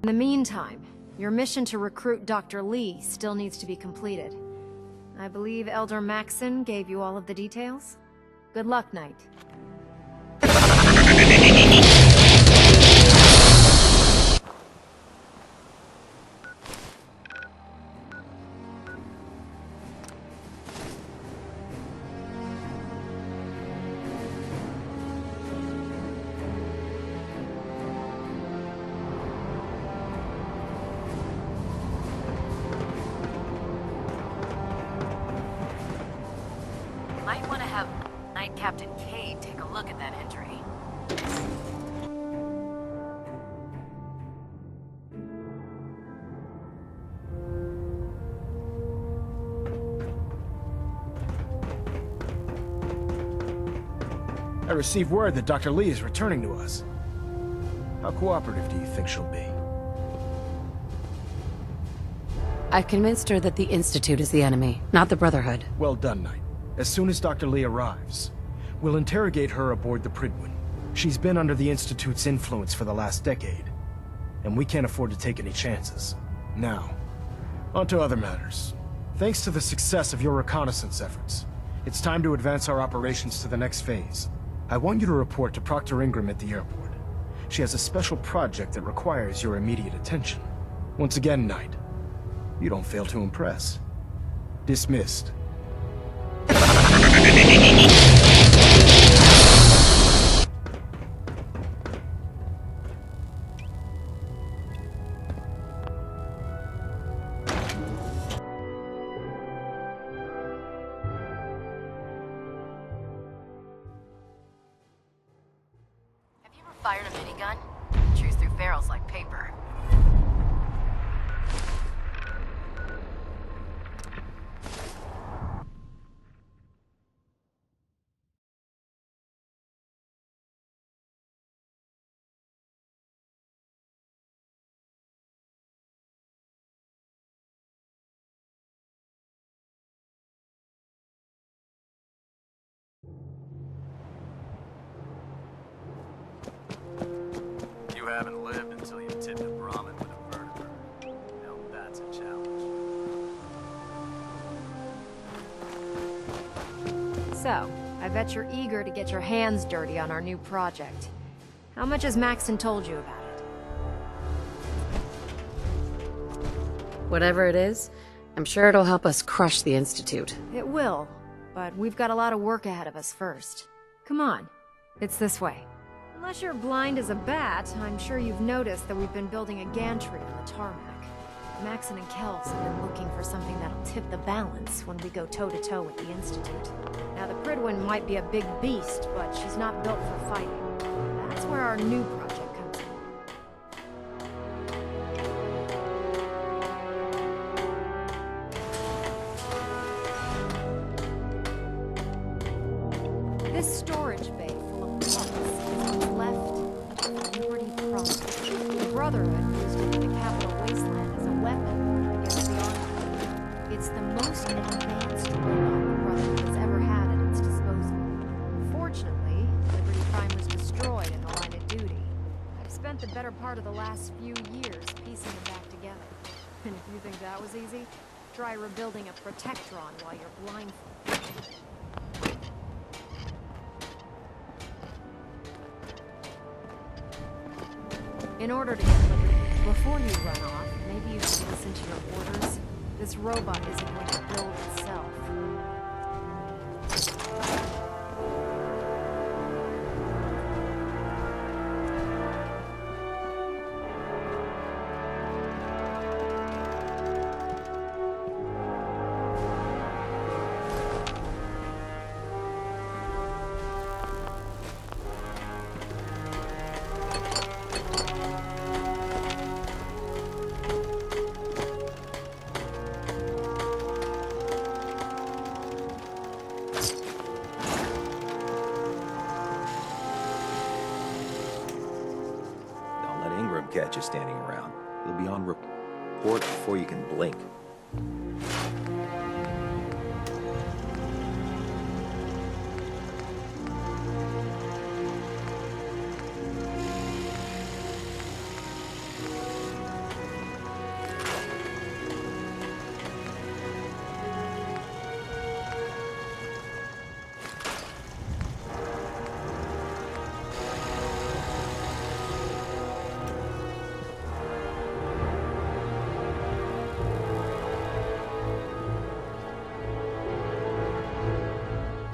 In the meantime, your mission to recruit Dr. Lee still needs to be completed. I believe Elder Maxson gave you all of the details? Good luck, Knight. Might want to have Knight Captain Cade take a look at that entry. I received word that Dr. Lee is returning to us. How cooperative do you think she'll be? I've convinced her that the Institute is the enemy, not the Brotherhood. Well done, Knight. As soon as Dr. Lee arrives, we'll interrogate her aboard the Prydwen. She's been under the Institute's influence for the last decade, and we can't afford to take any chances. Now, on to other matters. Thanks to the success of your reconnaissance efforts, it's time to advance our operations to the next phase. I want you to report to Proctor Ingram at the airport. She has a special project that requires your immediate attention. Once again, Knight, you don't fail to impress. Dismissed. Have you ever fired a minigun? Chews through barrels like paper. You haven't lived until you tipped a Brahmin with a vertebra. Now that's a challenge. So, I bet you're eager to get your hands dirty on our new project. How much has Maxson told you about it? Whatever it is, I'm sure it'll help us crush the Institute. It will, but we've got a lot of work ahead of us first. Come on, it's this way. Unless you're blind as a bat, I'm sure you've noticed that we've been building a gantry on the tarmac. Maxson and Kells have been looking for something that'll tip the balance when we go toe-to-toe with the Institute. Now, the Prydwen might be a big beast, but she's not built for fighting. That's where our new project comes in. This storage bay full of parts is what's left of Liberty Project. The Brotherhood used it in the Capital Wasteland as a weapon against the Army. It's the most advanced robot the Brotherhood has ever had at its disposal. Fortunately, Liberty Prime was destroyed in the line of duty. I've spent the better part of the last few years piecing it back together. And if you think that was easy, try rebuilding a Protectron while you're blindfolded. In order to get Liberty, before you run off, maybe you should listen to your orders. This robot isn't going to build itself. Catch you standing around. You'll be on report before you can blink.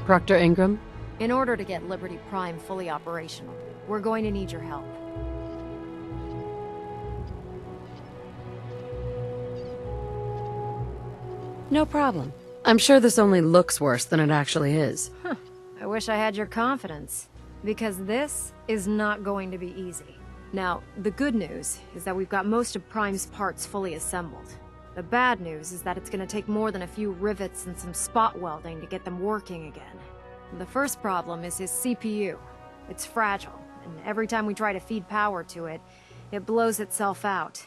Proctor Ingram? In order to get Liberty Prime fully operational, we're going to need your help. No problem. I'm sure this only looks worse than it actually is. I wish I had your confidence, because this is not going to be easy. Now, the good news is that we've got most of Prime's parts fully assembled. The bad news is that it's gonna take more than a few rivets and some spot welding to get them working again. The first problem is his CPU. It's fragile, and every time we try to feed power to it, it blows itself out.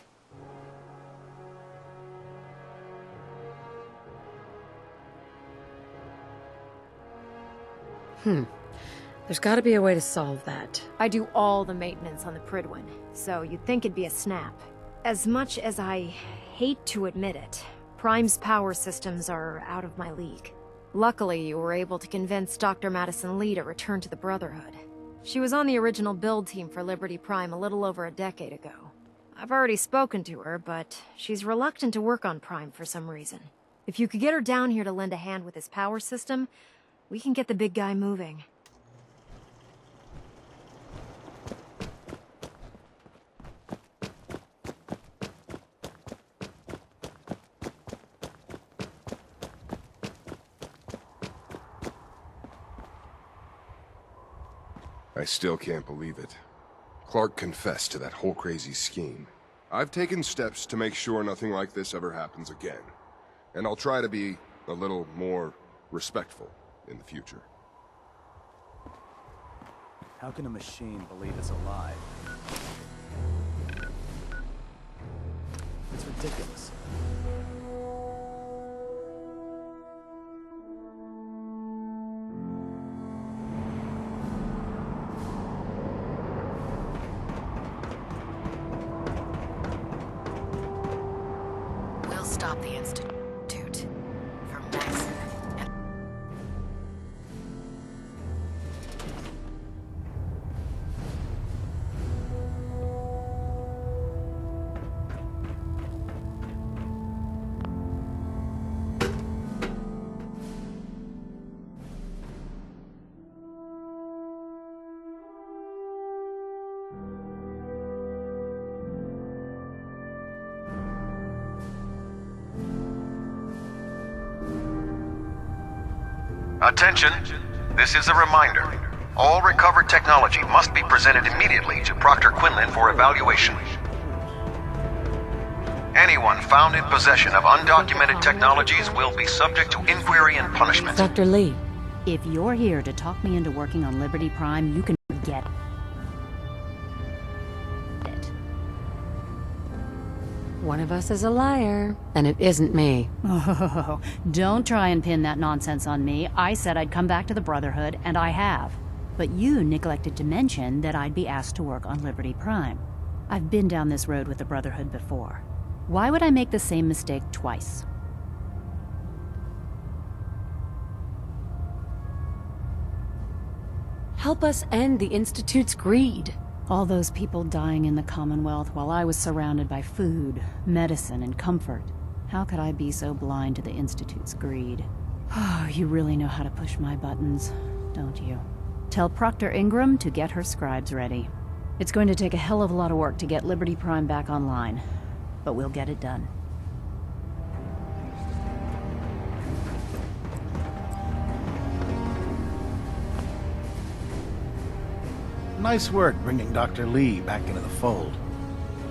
There's gotta be a way to solve that. I do all the maintenance on the Pridwin, so you'd think it'd be a snap. As much as I hate to admit it, Prime's power systems are out of my league. Luckily, you were able to convince Dr. Madison Lee to return to the Brotherhood. She was on the original build team for Liberty Prime a little over a decade ago. I've already spoken to her, but she's reluctant to work on Prime for some reason. If you could get her down here to lend a hand with his power system, we can get the big guy moving. I still can't believe it. Clark confessed to that whole crazy scheme. I've taken steps to make sure nothing like this ever happens again. And I'll try to be a little more respectful in the future. How can a machine believe it's alive? It's ridiculous. We'll stop the Institute from Madison. Attention! This is a reminder. All recovered technology must be presented immediately to Proctor Quinlan for evaluation. Anyone found in possession of undocumented technologies will be subject to inquiry and punishment. Dr. Lee, If you're here to talk me into working on Liberty Prime, you can forget it. one of us is a liar, and it isn't me. Oh, don't try and pin that nonsense on me. I said I'd come back to the Brotherhood, and I have. But you neglected to mention that I'd be asked to work on Liberty Prime. I've been down this road with the Brotherhood before. Why would I make the same mistake twice? Help us end the Institute's greed. All those people dying in the Commonwealth while I was surrounded by food, medicine, and comfort. How could I be so blind to the Institute's greed? Oh, you really know how to push my buttons, don't you? Tell Proctor Ingram to get her scribes ready. It's going to take a hell of a lot of work to get Liberty Prime back online, but we'll get it done. Nice work bringing Dr. Lee back into the fold.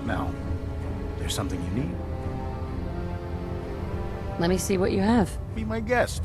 Now, there's something you need? Let me see what you have. Be my guest.